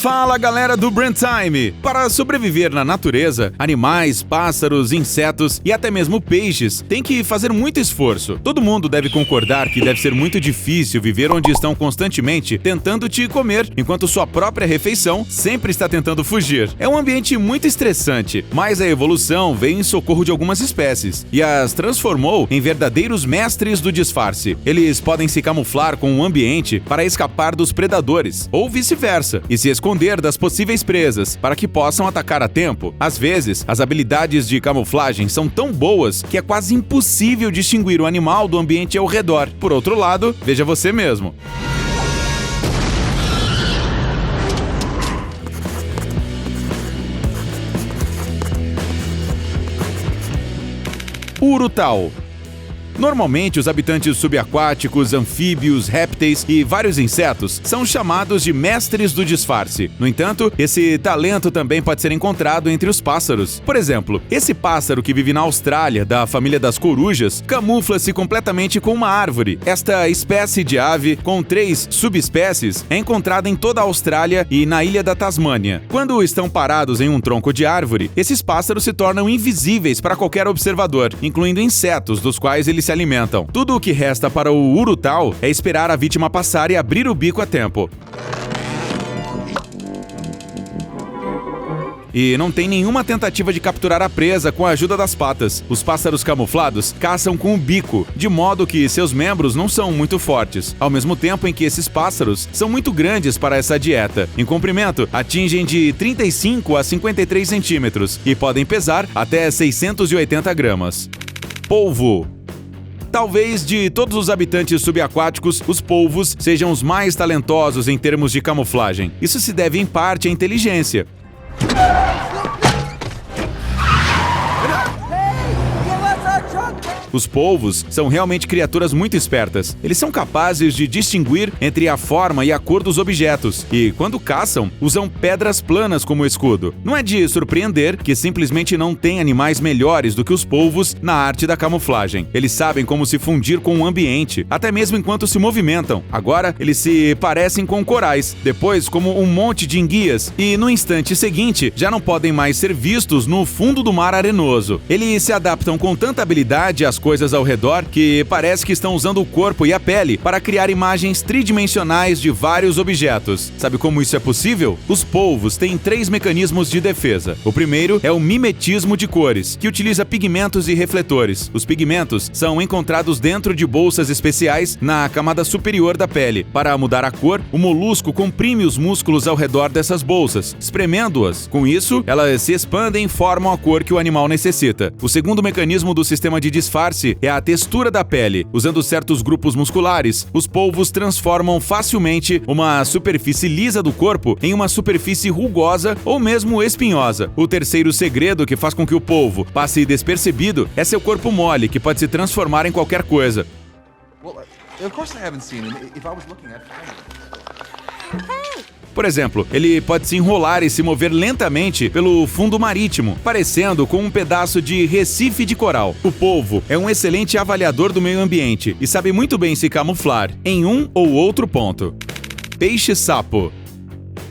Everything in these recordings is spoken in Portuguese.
Fala galera do Brand Time! Para sobreviver na natureza, animais, pássaros, insetos e até mesmo peixes têm que fazer muito esforço. Todo mundo deve concordar que deve ser muito difícil viver onde estão constantemente tentando te comer, enquanto sua própria refeição sempre está tentando fugir. É um ambiente muito estressante, mas a evolução veio em socorro de algumas espécies e as transformou em verdadeiros mestres do disfarce. Eles podem se camuflar com o ambiente para escapar dos predadores, ou vice-versa, e se esconder das possíveis presas para que possam atacar a tempo. Às vezes, as habilidades de camuflagem são tão boas que é quase impossível distinguir o animal do ambiente ao redor. Por outro lado, veja você mesmo. Urutau. Normalmente, os habitantes subaquáticos, anfíbios, répteis e vários insetos são chamados de mestres do disfarce. No entanto, esse talento também pode ser encontrado entre os pássaros. Por exemplo, esse pássaro que vive na Austrália, da família das corujas, camufla-se completamente com uma árvore. Esta espécie de ave, com 3 subespécies, é encontrada em toda a Austrália e na ilha da Tasmânia. Quando estão parados em um tronco de árvore, esses pássaros se tornam invisíveis para qualquer observador, incluindo insetos dos quais eles se alimentam. Tudo o que resta para o urutau é esperar a vítima passar e abrir o bico a tempo. E não tem nenhuma tentativa de capturar a presa com a ajuda das patas. Os pássaros camuflados caçam com o bico, de modo que seus membros não são muito fortes, ao mesmo tempo em que esses pássaros são muito grandes para essa dieta. Em comprimento, atingem de 35 a 53 centímetros e podem pesar até 680 gramas. Polvo. Talvez de todos os habitantes subaquáticos, os polvos sejam os mais talentosos em termos de camuflagem. Isso se deve em parte à inteligência. Os polvos são realmente criaturas muito espertas. Eles são capazes de distinguir entre a forma e a cor dos objetos e, quando caçam, usam pedras planas como escudo. Não é de surpreender que simplesmente não tem animais melhores do que os polvos na arte da camuflagem. Eles sabem como se fundir com o ambiente, até mesmo enquanto se movimentam. Agora, eles se parecem com corais, depois como um monte de enguias e, no instante seguinte, já não podem mais ser vistos no fundo do mar arenoso. Eles se adaptam com tanta habilidade às coisas ao redor que parece que estão usando o corpo e a pele para criar imagens tridimensionais de vários objetos. Sabe como isso é possível? Os polvos têm 3 mecanismos de defesa. O primeiro é o mimetismo de cores, que utiliza pigmentos e refletores. Os pigmentos são encontrados dentro de bolsas especiais na camada superior da pele. Para mudar a cor, o molusco comprime os músculos ao redor dessas bolsas, espremendo-as. Com isso, elas se expandem e formam a cor que o animal necessita. O segundo mecanismo do sistema de disfarce é a textura da pele. Usando certos grupos musculares, os polvos transformam facilmente uma superfície lisa do corpo em uma superfície rugosa ou mesmo espinhosa. O terceiro segredo que faz com que o polvo passe despercebido é seu corpo mole, que pode se transformar em qualquer coisa. Por exemplo, ele pode se enrolar e se mover lentamente pelo fundo marítimo, parecendo com um pedaço de recife de coral. O polvo é um excelente avaliador do meio ambiente e sabe muito bem se camuflar em um ou outro ponto. Peixe-sapo.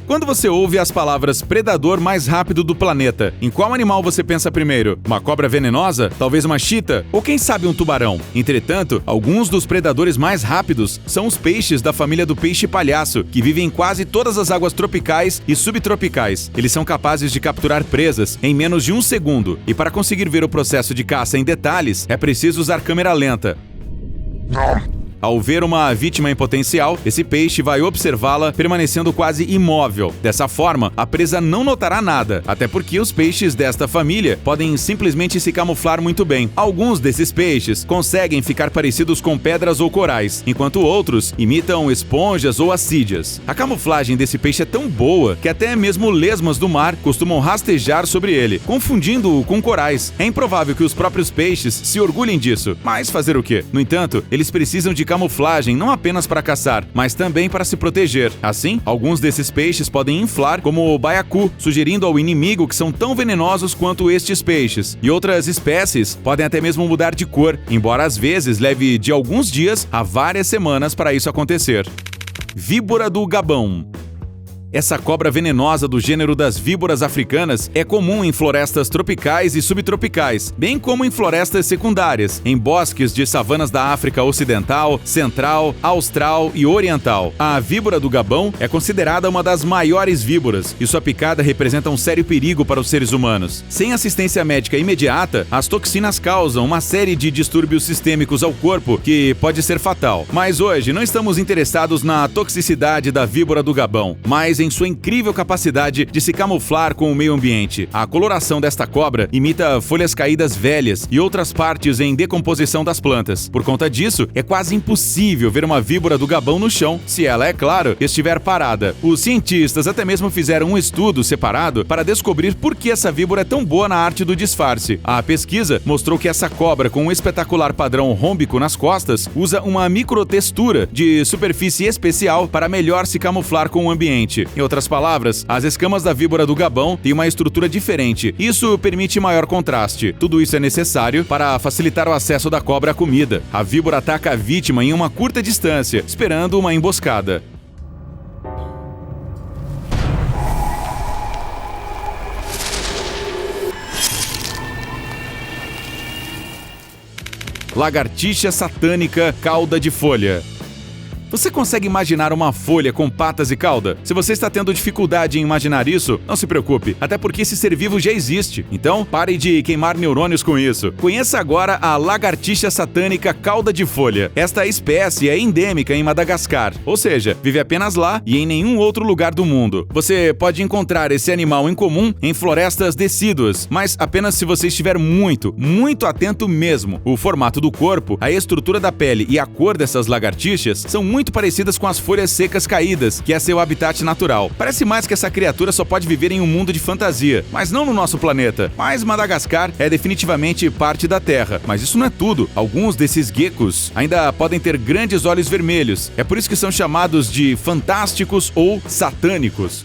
Quando você ouve as palavras predador mais rápido do planeta, em qual animal você pensa primeiro? Uma cobra venenosa? Talvez uma chita? Ou quem sabe um tubarão? Entretanto, alguns dos predadores mais rápidos são os peixes da família do peixe-palhaço, que vivem em quase todas as águas tropicais e subtropicais. Eles são capazes de capturar presas em menos de 1 segundo, e para conseguir ver o processo de caça em detalhes, é preciso usar câmera lenta. Ao ver uma vítima em potencial, esse peixe vai observá-la permanecendo quase imóvel. Dessa forma, a presa não notará nada, até porque os peixes desta família podem simplesmente se camuflar muito bem. Alguns desses peixes conseguem ficar parecidos com pedras ou corais, enquanto outros imitam esponjas ou assídias. A camuflagem desse peixe é tão boa que até mesmo lesmas do mar costumam rastejar sobre ele, confundindo-o com corais. É improvável que os próprios peixes se orgulhem disso, mas fazer o quê? No entanto, eles precisam de camuflagem não apenas para caçar, mas também para se proteger. Assim, alguns desses peixes podem inflar como o baiacu, sugerindo ao inimigo que são tão venenosos quanto estes peixes. E outras espécies podem até mesmo mudar de cor, embora às vezes leve de alguns dias a várias semanas para isso acontecer. Víbora do Gabão. Essa cobra venenosa do gênero das víboras africanas é comum em florestas tropicais e subtropicais, bem como em florestas secundárias, em bosques de savanas da África Ocidental, Central, Austral e Oriental. A víbora do Gabão é considerada uma das maiores víboras e sua picada representa um sério perigo para os seres humanos. Sem assistência médica imediata, as toxinas causam uma série de distúrbios sistêmicos ao corpo que pode ser fatal. Mas hoje não estamos interessados na toxicidade da víbora do Gabão, mas em sua incrível capacidade de se camuflar com o meio ambiente. A coloração desta cobra imita folhas caídas velhas e outras partes em decomposição das plantas. Por conta disso, é quase impossível ver uma víbora do Gabão no chão, se ela, é claro, estiver parada. Os cientistas até mesmo fizeram um estudo separado para descobrir por que essa víbora é tão boa na arte do disfarce. A pesquisa mostrou que essa cobra com um espetacular padrão rômbico nas costas usa uma microtextura de superfície especial para melhor se camuflar com o ambiente. Em outras palavras, as escamas da víbora do Gabão têm uma estrutura diferente. Isso permite maior contraste. Tudo isso é necessário para facilitar o acesso da cobra à comida. A víbora ataca a vítima em uma curta distância, esperando uma emboscada. Lagartixa satânica cauda de folha. Você consegue imaginar uma folha com patas e cauda? Se você está tendo dificuldade em imaginar isso, não se preocupe, até porque esse ser vivo já existe. Então, pare de queimar neurônios com isso. Conheça agora a lagartixa satânica cauda de folha. Esta espécie é endêmica em Madagascar, ou seja, vive apenas lá e em nenhum outro lugar do mundo. Você pode encontrar esse animal incomum em florestas decíduas, mas apenas se você estiver muito atento mesmo. O formato do corpo, a estrutura da pele e a cor dessas lagartixas são muito parecidas com as folhas secas caídas, que é seu habitat natural. Parece mais que essa criatura só pode viver em um mundo de fantasia, mas não no nosso planeta. Mas Madagascar é definitivamente parte da Terra. Mas isso não é tudo. Alguns desses geckos ainda podem ter grandes olhos vermelhos. É por isso que são chamados de fantásticos ou satânicos.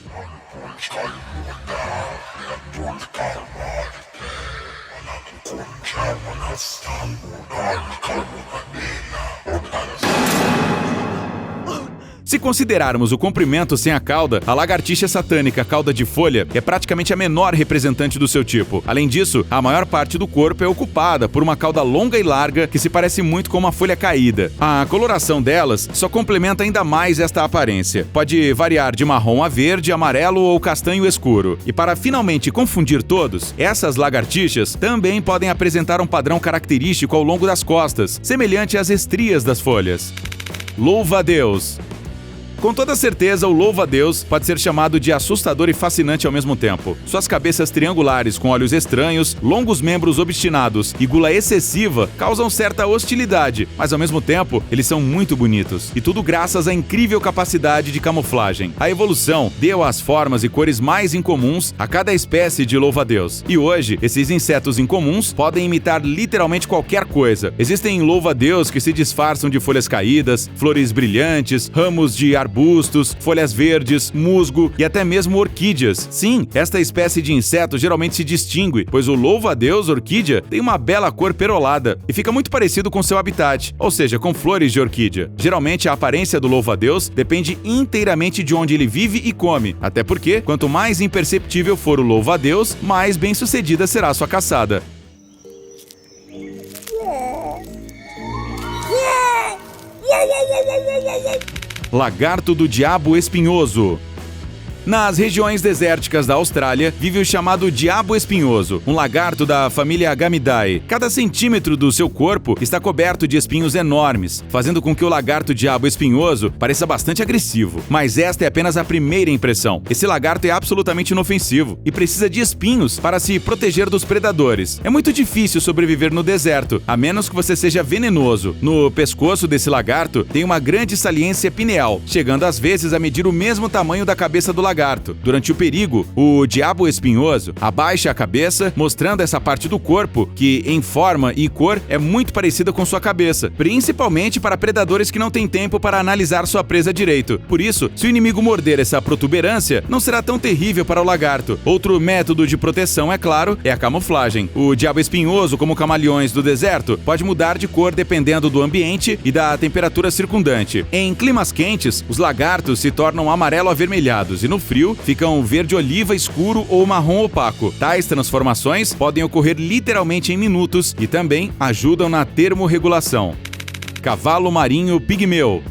Se considerarmos o comprimento sem a cauda, a lagartixa satânica cauda de folha é praticamente a menor representante do seu tipo. Além disso, a maior parte do corpo é ocupada por uma cauda longa e larga que se parece muito com uma folha caída. A coloração delas só complementa ainda mais esta aparência. Pode variar de marrom a verde, amarelo ou castanho escuro. E para finalmente confundir todos, essas lagartixas também podem apresentar um padrão característico ao longo das costas, semelhante às estrias das folhas. Louva-a-Deus. Com toda certeza, o louva-a-Deus pode ser chamado de assustador e fascinante ao mesmo tempo. Suas cabeças triangulares com olhos estranhos, longos membros obstinados e gula excessiva causam certa hostilidade, mas ao mesmo tempo, eles são muito bonitos. E tudo graças à incrível capacidade de camuflagem. A evolução deu as formas e cores mais incomuns a cada espécie de louva-a-Deus. E hoje, esses insetos incomuns podem imitar literalmente qualquer coisa. Existem louva-a-Deus que se disfarçam de folhas caídas, flores brilhantes, ramos de arbustos, folhas verdes, musgo e até mesmo orquídeas. Sim, esta espécie de inseto geralmente se distingue, pois o louva-a-Deus orquídea tem uma bela cor perolada e fica muito parecido com seu habitat, ou seja, com flores de orquídea. Geralmente a aparência do louva-a-Deus depende inteiramente de onde ele vive e come, até porque quanto mais imperceptível for o louva-a-Deus, mais bem-sucedida será a sua caçada. Lagarto do diabo espinhoso. Nas regiões desérticas da Austrália, vive o chamado diabo espinhoso, um lagarto da família Agamidae. Cada centímetro do seu corpo está coberto de espinhos enormes, fazendo com que o lagarto diabo espinhoso pareça bastante agressivo. Mas esta é apenas a primeira impressão. Esse lagarto é absolutamente inofensivo e precisa de espinhos para se proteger dos predadores. É muito difícil sobreviver no deserto, a menos que você seja venenoso. No pescoço desse lagarto tem uma grande saliência pineal, chegando às vezes a medir o mesmo tamanho da cabeça do lagarto. Durante o perigo, o diabo espinhoso abaixa a cabeça, mostrando essa parte do corpo que, em forma e cor, é muito parecida com sua cabeça, principalmente para predadores que não têm tempo para analisar sua presa direito. Por isso, se o inimigo morder essa protuberância, não será tão terrível para o lagarto. Outro método de proteção, é claro, é a camuflagem. O diabo espinhoso, como camaleões do deserto, pode mudar de cor dependendo do ambiente e da temperatura circundante. Em climas quentes, os lagartos se tornam amarelo-avermelhados e, no frio, ficam verde-oliva escuro ou marrom opaco. Tais transformações podem ocorrer literalmente em minutos e também ajudam na termorregulação. Cavalo marinho pigmeu.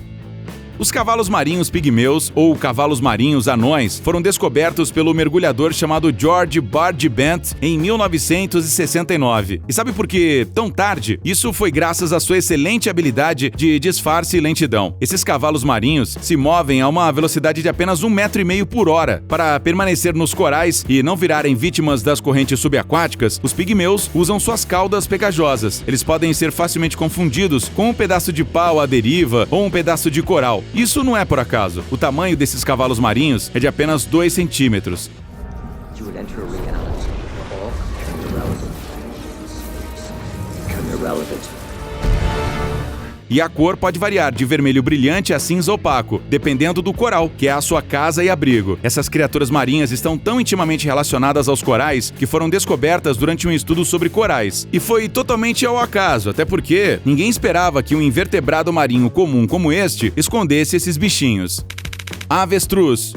Os cavalos marinhos pigmeus, ou cavalos marinhos anões, foram descobertos pelo mergulhador chamado George Bardibent em 1969. E sabe por que tão tarde? Isso foi graças à sua excelente habilidade de disfarce e lentidão. Esses cavalos marinhos se movem a uma velocidade de apenas 1,5 metro por hora. Para permanecer nos corais e não virarem vítimas das correntes subaquáticas, os pigmeus usam suas caudas pegajosas. Eles podem ser facilmente confundidos com um pedaço de pau à deriva ou um pedaço de coral. Isso não é por acaso. O tamanho desses cavalos marinhos é de apenas 2 centímetros. E a cor pode variar de vermelho brilhante a cinza opaco, dependendo do coral, que é a sua casa e abrigo. Essas criaturas marinhas estão tão intimamente relacionadas aos corais que foram descobertas durante um estudo sobre corais. E foi totalmente ao acaso, até porque ninguém esperava que um invertebrado marinho comum como este escondesse esses bichinhos. Avestruz.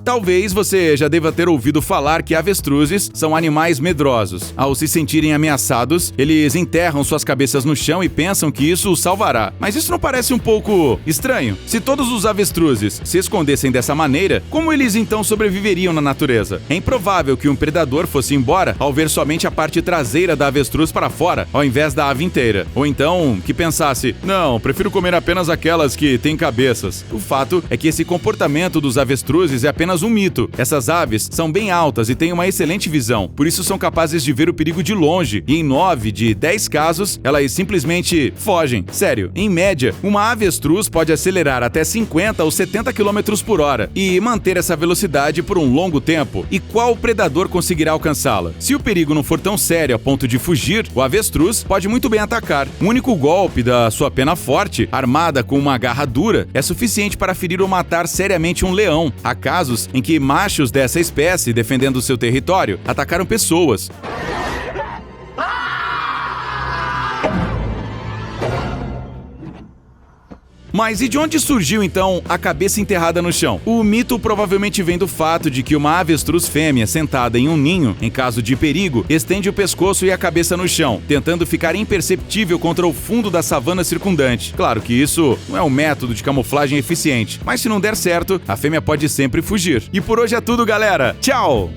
Talvez você já deva ter ouvido falar que avestruzes são animais medrosos. Ao se sentirem ameaçados, eles enterram suas cabeças no chão e pensam que isso os salvará. Mas isso não parece um pouco estranho? Se todos os avestruzes se escondessem dessa maneira, como eles então sobreviveriam na natureza? É improvável que um predador fosse embora ao ver somente a parte traseira da avestruz para fora, ao invés da ave inteira. Ou então, que pensasse, não, prefiro comer apenas aquelas que têm cabeças. O fato é que esse comportamento dos avestruzes é apenas um mito. Essas aves são bem altas e têm uma excelente visão, por isso são capazes de ver o perigo de longe, e em 9 de 10 casos, elas simplesmente fogem. Sério, em média, uma avestruz pode acelerar até 50 ou 70 km por hora e manter essa velocidade por um longo tempo. E qual predador conseguirá alcançá-la? Se o perigo não for tão sério a ponto de fugir, o avestruz pode muito bem atacar. O único golpe da sua pena forte, armada com uma garra dura, é suficiente para ferir ou matar seriamente um leão. Há casos em que machos dessa espécie, defendendo seu território, atacaram pessoas. Mas e de onde surgiu, então, a cabeça enterrada no chão? O mito provavelmente vem do fato de que uma avestruz fêmea sentada em um ninho, em caso de perigo, estende o pescoço e a cabeça no chão, tentando ficar imperceptível contra o fundo da savana circundante. Claro que isso não é um método de camuflagem eficiente, mas se não der certo, a fêmea pode sempre fugir. E por hoje é tudo, galera! Tchau!